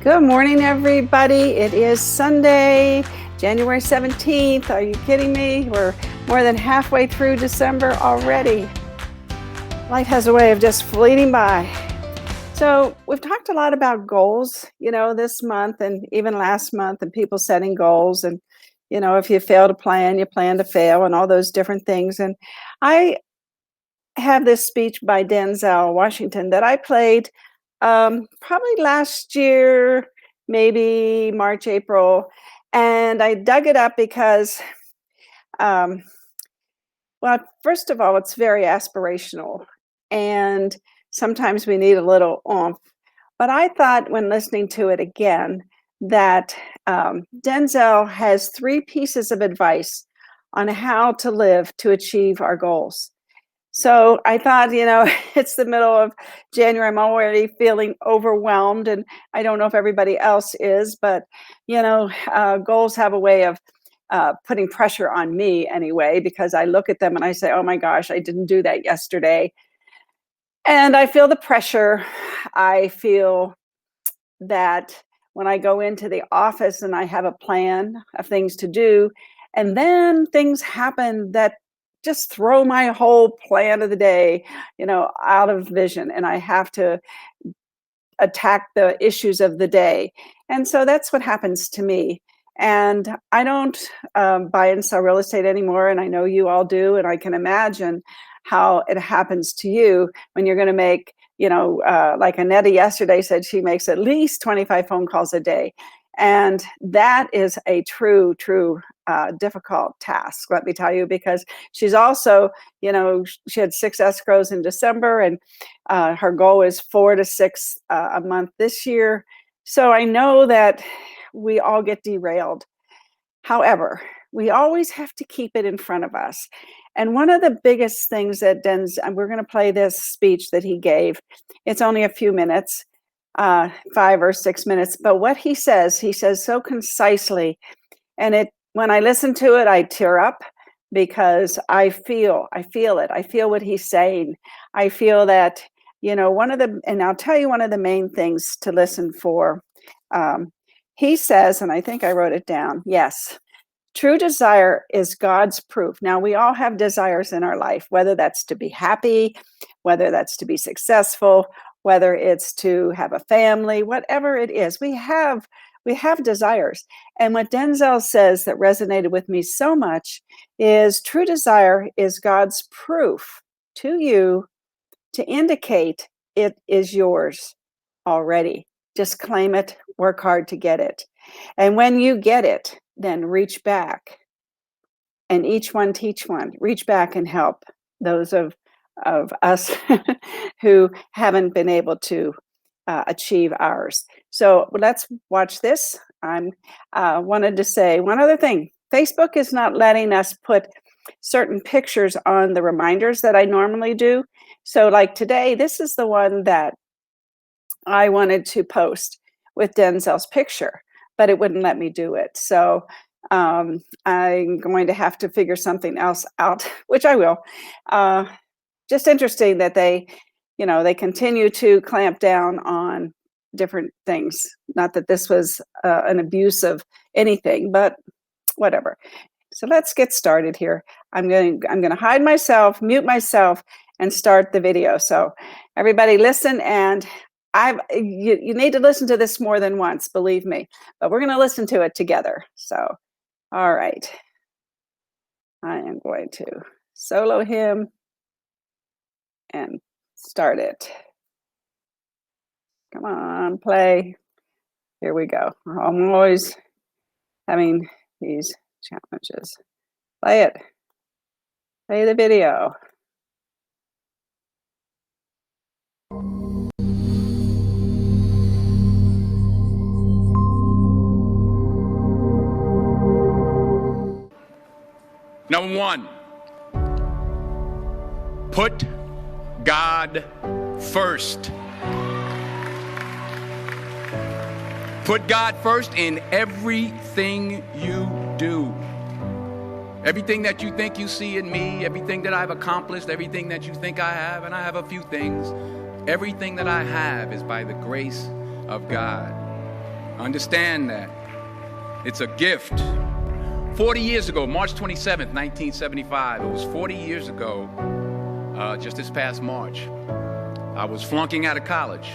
Good morning, everybody. It is Sunday, January 17th. Are you kidding me? We're more than halfway through December already. Life has a way of just fleeting by. So we've talked a lot about goals, this month and even last month, and people setting goals. And, if you fail to plan, you plan to fail, and all those different things. And I have this speech by Denzel Washington that I played probably last year, maybe March, April. And I dug it up because, well, first of all, it's very aspirational. And sometimes we need a little oomph. But I thought when listening to it again that Denzel has 3 pieces of advice on how to live to achieve our goals. So I thought, it's the middle of January. I'm already feeling overwhelmed, and I don't know if everybody else is, but, goals have a way of putting pressure on me anyway, because I look at them and I say, oh my gosh, I didn't do that yesterday. And I feel the pressure. I feel that when I go into the office and I have a plan of things to do, and then things happen that just throw my whole plan of the day, out of vision, and I have to attack the issues of the day. And so that's what happens to me. And I don't buy and sell real estate anymore, and I know you all do, and I can imagine how it happens to you when you're going to make, like Annetta yesterday said, she makes at least 25 phone calls a day. And that is a true difficult task, let me tell you, because she's also, she had 6 escrows in December, and her goal is 4 to 6 a month this year. So I know that we all get derailed. However, we always have to keep it in front of us. And one of the biggest things that Denzel, we're going to play this speech that he gave. It's only a few minutes, 5 or 6 minutes, but what he says so concisely, and when I listen to it, I tear up because I feel it. I feel what he's saying. I feel that, and I'll tell you one of the main things to listen for. He says, and I think I wrote it down. Yes. True desire is God's proof. Now, we all have desires in our life, whether that's to be happy, whether that's to be successful, whether it's to have a family, whatever it is. We have desires. And what Denzel says that resonated with me so much is true desire is God's proof to you to indicate it is yours already. Just claim it, work hard to get it. And when you get it, then reach back, and each one teach one. Reach back and help those of us who haven't been able to achieve ours. So let's watch this. I wanted to say one other thing. Facebook is not letting us put certain pictures on the reminders that I normally do. So like today, this is the one that I wanted to post with Denzel's picture, but it wouldn't let me do it. So I'm going to have to figure something else out, which I will. Just interesting that they continue to clamp down on different things. Not that this was an abuse of anything, but whatever. So let's get started here. I'm going to hide myself, mute myself, and start the video. So everybody listen, and you need to listen to this more than once, believe me, but we're going to listen to it together. So, all right. I am going to solo him and start it. Come on, play. Here we go. I'm always having these challenges. Play it. Play the video. Number 1, put God first. Put God first in everything you do. Everything that you think you see in me, everything that I've accomplished, everything that you think I have, and I have a few things, everything that I have is by the grace of God. Understand that. It's a gift. 40 years ago, March 27th, 1975, it was 40 years ago, just this past March, I was flunking out of college.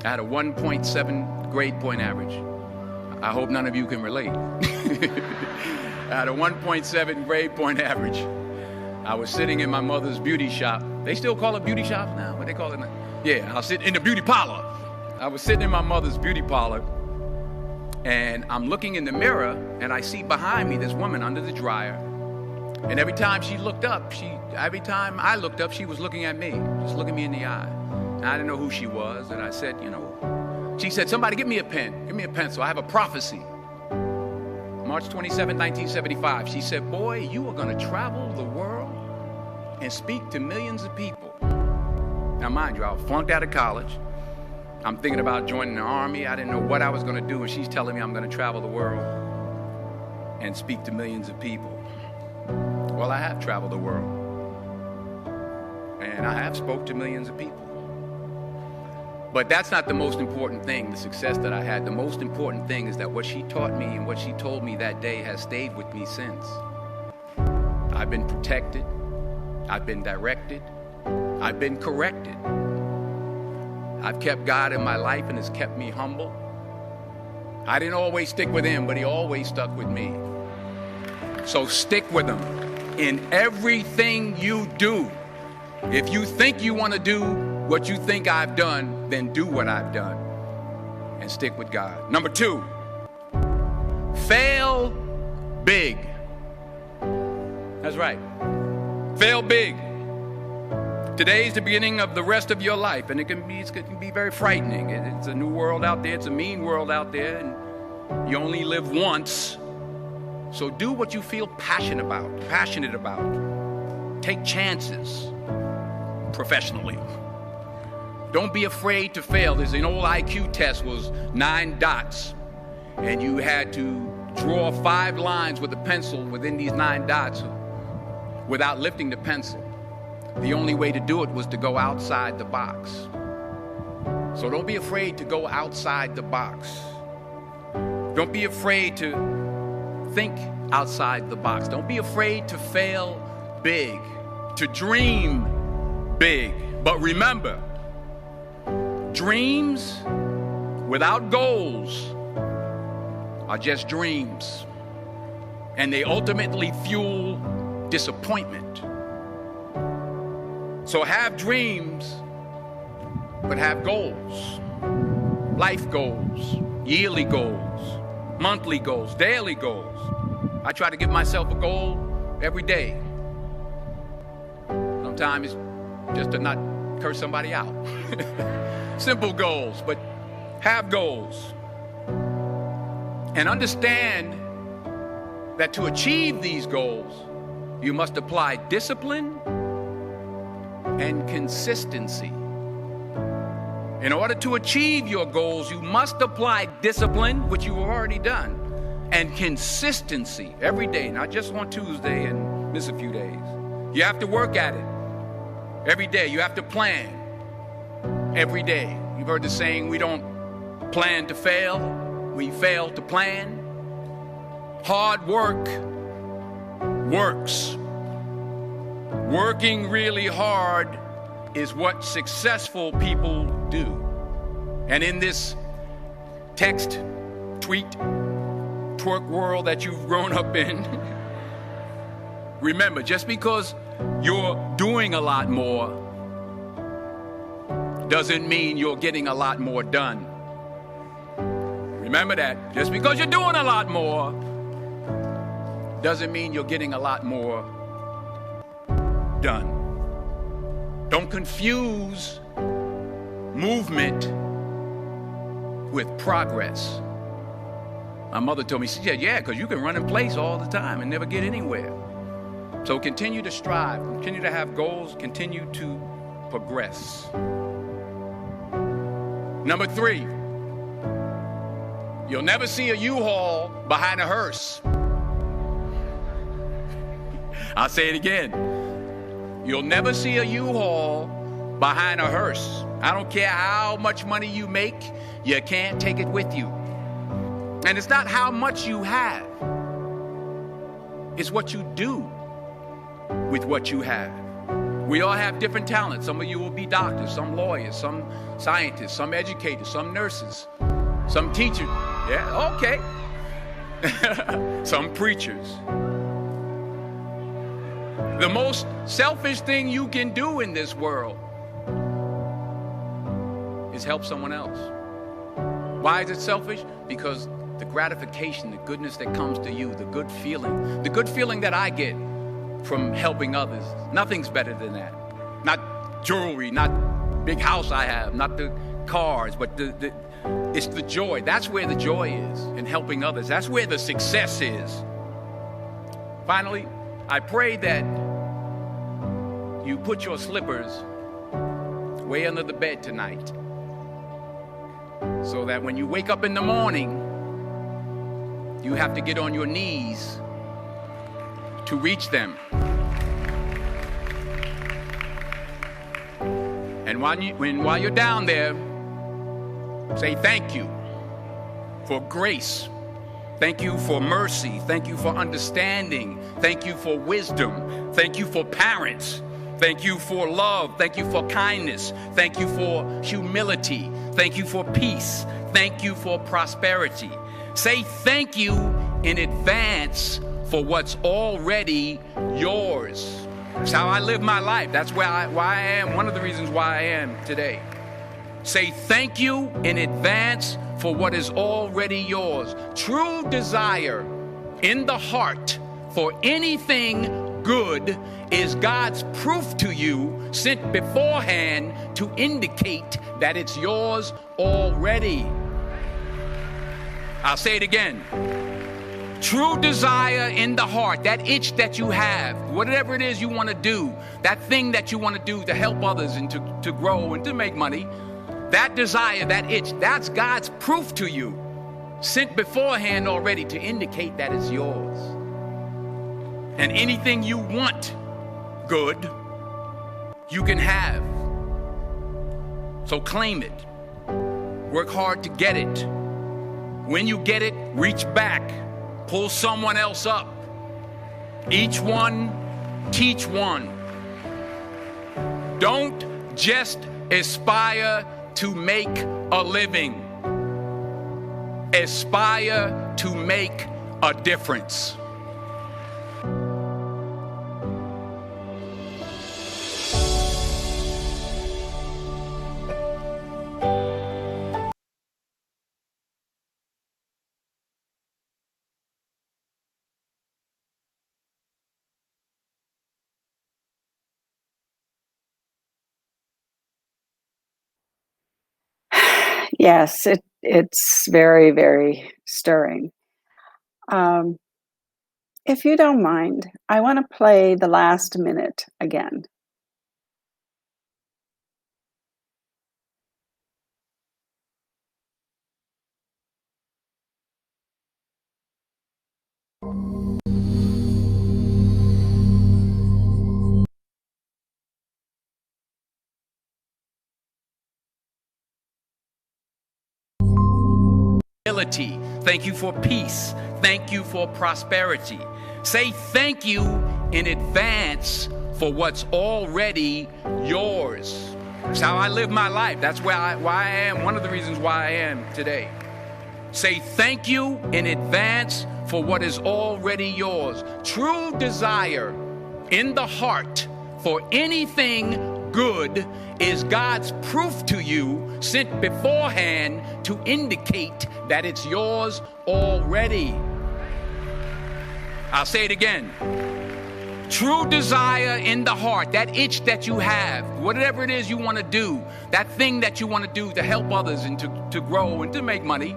I had a 1.7 grade point average. I hope none of you can relate. I had a 1.7 grade point average. I was sitting in my mother's beauty shop. They still call it beauty shops now? What they call it now? Yeah, I was sitting in the beauty parlor. I was sitting in my mother's beauty parlor, and I'm looking in the mirror, and I see behind me this woman under the dryer. And every time I looked up, she was looking at me, just looking me in the eye. And I didn't know who she was, and I said, she said, somebody give me a pen, give me a pencil. I have a prophecy. March 27, 1975, she said, boy, you are going to travel the world and speak to millions of people. Now, mind you, I was flunked out of college. I'm thinking about joining the Army. I didn't know what I was going to do, and she's telling me I'm going to travel the world and speak to millions of people. Well, I have traveled the world, and I have spoke to millions of people. But that's not the most important thing, the success that I had. The most important thing is that what she taught me and what she told me that day has stayed with me since. I've been protected. I've been directed. I've been corrected. I've kept God in my life, and it's kept me humble. I didn't always stick with him, but he always stuck with me. So stick with him in everything you do. If you think you want to do what you think I've done, then do what I've done and stick with God. Number 2, fail big. That's right. Fail big. Today's the beginning of the rest of your life, and it can be very frightening. It's a new world out there. It's a mean world out there, and you only live once. So do what you feel passionate about. Take chances professionally. Don't be afraid to fail. There's an old IQ test, was 9 dots, and you had to draw 5 lines with a pencil within these 9 dots without lifting the pencil. The only way to do it was to go outside the box. So don't be afraid to go outside the box. Don't be afraid to think outside the box. Don't be afraid to fail big, to dream big. But remember, dreams without goals are just dreams, and they ultimately fuel disappointment. So have dreams, but have goals. Life goals, yearly goals, monthly goals, daily goals. I try to give myself a goal every day. Sometimes it's just to not curse somebody out. Simple goals, but have goals. And understand that to achieve these goals, you must apply discipline and consistency. In order to achieve your goals, you must apply discipline, which you've already done, and consistency every day, not just on Tuesday and miss a few days. You have to work at it every day. You have to plan every day. You've heard the saying, we don't plan to fail, we fail to plan. Hard work works. Working really hard is what successful people do. And in this text, tweet, twerk world that you've grown up in, remember, just because you're doing a lot more doesn't mean you're getting a lot more done. Remember that. Just because you're doing a lot more doesn't mean you're getting a lot more done. Don't confuse movement with progress. My mother told me, she said, yeah, because you can run in place all the time and never get anywhere. So continue to strive, continue to have goals, continue to progress. Number 3, you'll never see a U-Haul behind a hearse. I'll say it again. You'll never see a U-Haul behind a hearse. I don't care how much money you make, you can't take it with you. And it's not how much you have. It's what you do with what you have. We all have different talents. Some of you will be doctors, some lawyers, some scientists, some educators, some nurses, some teachers. Yeah, okay. Some preachers. The most selfish thing you can do in this world is help someone else. Why is it selfish? Because the gratification, the goodness that comes to you, the good feeling that I get from helping others, nothing's better than that. Not jewelry, not big house I have, not the cars, but it's the joy. That's where the joy is, in helping others. That's where the success is. Finally, I pray that you put your slippers way under the bed tonight, so that when you wake up in the morning, you have to get on your knees to reach them. And while you're down there, say thank you for grace. Thank you for mercy. Thank you for understanding. Thank you for wisdom. Thank you for parents. Thank you for love. Thank you for kindness. Thank you for humility. Thank you for peace. Thank you for prosperity. Say thank you in advance for what's already yours. That's how I live my life. That's why I am. One of the reasons why I am today. Say thank you in advance for what is already yours. True desire in the heart for anything good is God's proof to you, sent beforehand to indicate that it's yours already. I'll say it again. True desire in the heart, that itch that you have, whatever it is you want to do, that thing that you want to do to help others and to grow and to make money, that desire, that itch, that's God's proof to you, sent beforehand already to indicate that it's yours. And anything you want good, you can have. So claim it. Work hard to get it. When you get it, reach back. Pull someone else up. Each one, teach one. Don't just aspire to make a living. Aspire to make a difference. Yes, it's very, very stirring. Um, if you don't mind, I want to play the last minute again. Thank you for peace. Thank you for prosperity. Say thank you in advance for what's already yours. That's how I live my life. That's why I am. One of the reasons why I am today. Say thank you in advance for what is already yours. True desire in the heart for anything good is God's proof to you, sent beforehand to indicate that it's yours already. I'll say it again. True desire in the heart, that itch that you have, whatever it is you want to do, that thing that you want to do to help others and to grow and to make money,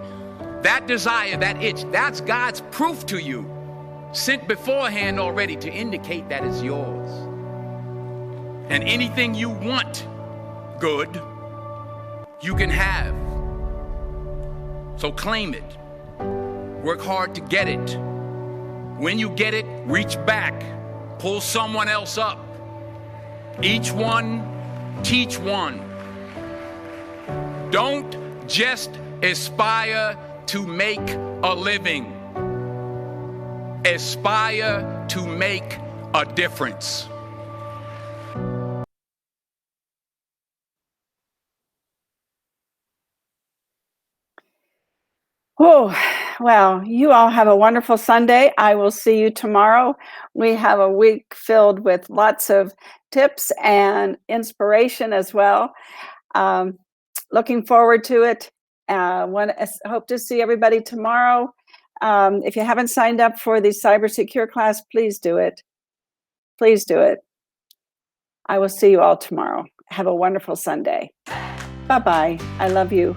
that desire, that itch, that's God's proof to you, sent beforehand already to indicate that it's yours. And anything you want good, you can have. So claim it. Work hard to get it. When you get it, reach back. Pull someone else up. Each one, teach one. Don't just aspire to make a living. Aspire to make a difference. Oh, well, you all have a wonderful Sunday. I will see you tomorrow. We have a week filled with lots of tips and inspiration as well. Looking forward to it. Hope to see everybody tomorrow. If you haven't signed up for the Cyber Secure class, please do it. Please do it. I will see you all tomorrow. Have a wonderful Sunday. Bye-bye. I love you.